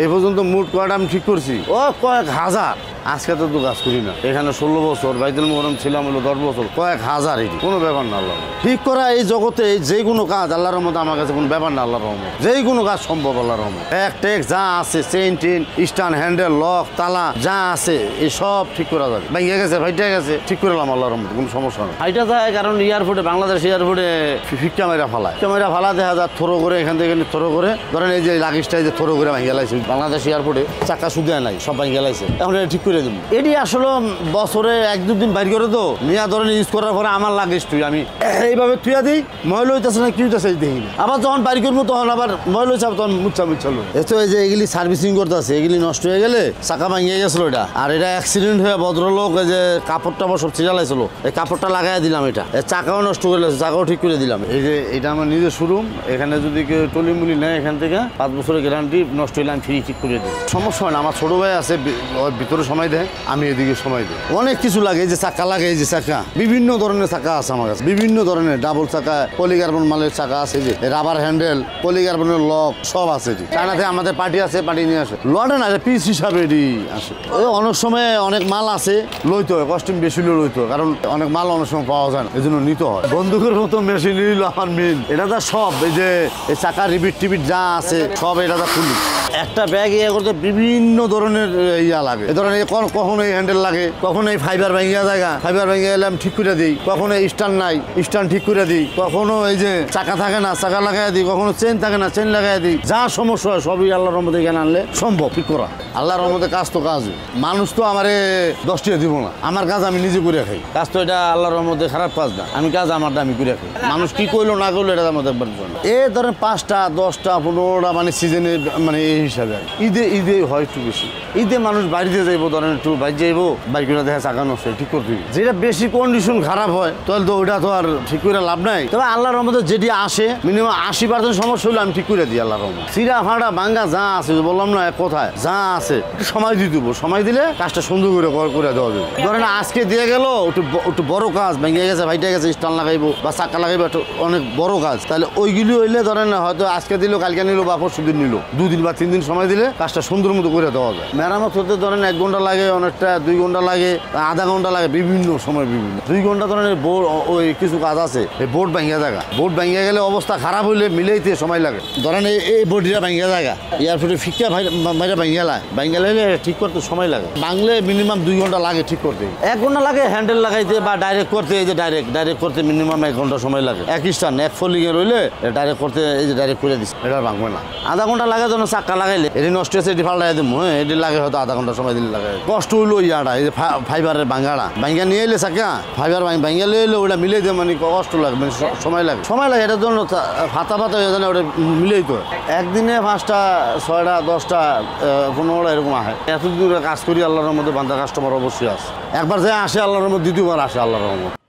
এই পর্যন্ত মোট কয়টা আমি ঠিক করছি ও কয়েক হাজার। আজকে তো কাজ করি না, এখানে 16 বছর বাইতুল মুকাররম ছিলাম হলো 10 বছর, কয়েক হাজার। এটি কোনো ব্যাপার না। আল্লাহ ঠিক করা এই জগতে যে কোনো কাজ আল্লাহর রহমতে আমার কাছে কোনো ব্যাপার না। আল্লাহর রহমত যেই কোনো কাজ সম্ভব আল্লাহর রহমত। টেক যা আছে, chain ten stand handle lock তালা যা আছে এই সব ঠিক করা যাবে। ভেঙে গেছে ভাইটা গেছে ঠিক করলাম আল্লাহর রহমত, কোনো সমস্যা নেই। এটা যায় কারণ এয়ারপোর্টে বাংলাদেশ এয়ারপোর্টে ফিক্কা মেরা ফালায়, ক্যামেরা ফালা দেখা যায় থ্রো করে এখান থেকে থ্রো করে ধরেন এই যে লাগেজটা যে থ্রো করে ভেঙে গেলাইছে বাংলাদেশ এয়ারপোর্টে চাকা সুদে নাই সব ভেঙে গেলাইছে। এখন এটা ঠিক করে দেবো। এটি আসলে বছরে 1-2 দিন বাইর করে তো নিয়ে ধরেন ইউজ করার পরে আমার লাগেজ তুই আমি এইভাবে তুইয়া দিই, ময়লা হইতেছে না কি হইতেছে দেখি না। আবার যখন বাইর করবো তখন আবার ময়লা হয়েছে তখন মুচ্ছা মুচ্ছালো। এতো এই যে এগুলি সার্ভিসিং করতে আছে, এগুলি নষ্ট হয়ে গেলে চাকা ভাঙিয়ে গেছিল এটা। আর এটা অ্যাক্সিডেন্ট হয়ে ভদ্রলোক এই যে কাপড় টাপড় সব ছিড়ালাইছিল, এই কাপড়টা লাগাই দিলাম। এটা চাকাও নষ্ট করে চাকাও ঠিক করে দিলাম। এই যে এটা আমার নিজের শোরুম, এখানে যদি কেউ টলিমুলি নেয় এখান থেকে 5 বছরের গ্যারান্টি, নষ্ট হইলে আমি ফ্রি ঠিক করে দিই। সমস্যা হয় না। আমার ছোট ভাই আছে ভিতরে সময় দেয়, আমি এদিকে সময় দিই। অনেক কিছু লাগে, এই যে চাকা লাগে, এই যে চাকা বিভিন্ন ধরনের চাকা আছে আমার কাছে, বিভিন্ন ধরনের ডাবল চাকা পলিকার্বন মালের চাকা আছে, যে রাবার হ্যান্ডেল পলিকার্বনের লক সব আছে। চায়নাতে আমাদের পার্টি আছে, পার্টি নিয়ে আসে লটে না পিস হিসাবে এটি আসে। অনেক সময় অনেক মাল আছে লইতে হয়, কস্টিউম বেশি লইতে হয়, কারণ অনেক মাল অনেক সময় পাওয়া যায় না, এই জন্য নিতে হয়। বন্দুকের মতো মেশিন নিল আমার মেন এটা তো সব এই যে এই চাকা রিপিট টিপিট যা আছে সব এটা তো খুলি। একটা ব্যাগ ইয়ে করতে বিভিন্ন ধরনের ইয়া লাগে। এ ধরনের কখনো এই হ্যান্ডেল লাগে, কখনো এই ফাইবার ভাঙিয়া জায়গা, ফাইবার ভাঙিয়া গেলে আমি ঠিক করে দিই, কখনো স্ট্যান্ড নাই স্ট্যান্ড ঠিক করে দিই, কখনো এই যে চাকা থাকে না চাকা লাগাই দিই, কখনো চেন থাকে না চেন লাগাই দিই। যা সমস্যা হয় সবই আল্লাহর রহমতে এখানে আনলে সম্ভব ঠিক করা। আল্লাহর রহমতে কাজ তো কাজ, মানুষ তো আমারে 10 টাকা দিব না, আমার কাজ আমি নিজে করে খাই। কাজ তো এটা আল্লাহর রহমতে খারাপ কাজ না, আমি কাজ আমারটা আমি করে খাই। মানুষ কি করলো না করলো এটা আমার দেখবার জন্য। এই ধরেন 5টা 10টা 15টা মানে সিজনে মানে এই হিসাবে। ঈদে হয় একটু বেশি, ঈদে মানুষ বাড়িতে যাইবো, ধরেন একটু বাইরে যাইবো, বাইক করে দেখা চাকা নষ্ট ঠিক করতে দিবি। যেটা বেশি কন্ডিশন খারাপ হয় তাহলে তো ওইটা তো আর ঠিক করে লাভ নাই। তবে আল্লাহর রহমতে যেটি আসে মিনিমাম 80% সমস্যা হলে আমি ঠিক করে দিই আল্লাহর রহমত। চিরা ফাঁড়া ভাঙ্গা যা আছে বললাম না এক কথায় যা আছে একটু সময় দিয়ে দেবো, সময় দিলে কাজটা সুন্দর করে দেওয়া যাবে। ধরেন আজকে দিয়ে গেল একটু বড় কাজ, ভেঙে গেছে ভাইটা গেছে স্টান লাগাইবো বা চাকা লাগাইবো, একটু অনেক বড় কাজ, তাহলে ওইগুলি হইলে ধরেন হয়তো আজকে দিল কালকে নিল বা পরশু দিন নিল, 2 দিন বা 3 দিন সময় দিলে কাজটা সুন্দর মতো করে দেওয়া যায়। মেরামত হতে ধরেন 1 ঘন্টা লাগে, অনেকটা 2 ঘন্টা লাগে, আধা ঘন্টা লাগে, বিভিন্ন সময় বিভিন্ন 2 ঘন্টা ধরনের বোর্ড ওই কিছু কাজ আছে এই বোর্ড ভাঙিয়া জায়গা, বোর্ড ভাঙিয়া গেলে অবস্থা খারাপ হইলে মিলেইতে সময় লাগে। ধরেন এই বোর্ডটা ভাঙিয়া জায়গা এয়ারপোর্টে ফিক্কা ভাইটা ভাঙিয়া ঠিক করতে সময় লাগে, বাংলে মিনিমাম 2 ঘন্টা লাগে ঠিক করতে। 1 ঘন্টা লাগে হ্যান্ডেল লাগাইতে বা ডাইরেক্ট করতে, এই যে ডাইরেক্ট করতে মিনিমাম 1 ঘন্টা সময় লাগে। এক স্টান এক ফোল্ডিংয়ে রইলে ডাইরেক্ট করতে এই যে ডাইরেক্ট করে দিচ্ছে, এটা ভাঙবে না। আধা ঘন্টা লাগে যখন চাক্কা লাগাইলে এটি নষ্ট হয়েছে এটি ফাল্টাই দেবো, হ্যাঁ এটি লাগে হয়তো আধা ঘন্টা সময় দিলে লাগে। কষ্ট হইলো ইয়াটা এই যে ফাইবারের ভাঙাটা ভাঙ্গা নিয়ে এলে চাকা ফাইবার ভাঙ্গা নিয়ে এলে ওটা মিলে দেয়, মানে কষ্ট লাগে, মানে সময় লাগে এটার জন্য ফাতা হয়ে যায় ওটা মিলেই তো। একদিনে 5টা 6টা 10টা 15টা এরকম আসে। এত দূরে কাজ করি আল্লাহর মধ্যে বান্ধা কাস্টমার অবশ্যই আছে, একবার যে আসে আল্লাহর মধ্যে, দ্বিতীয়বার আসে আল্লাহর মধ্যে।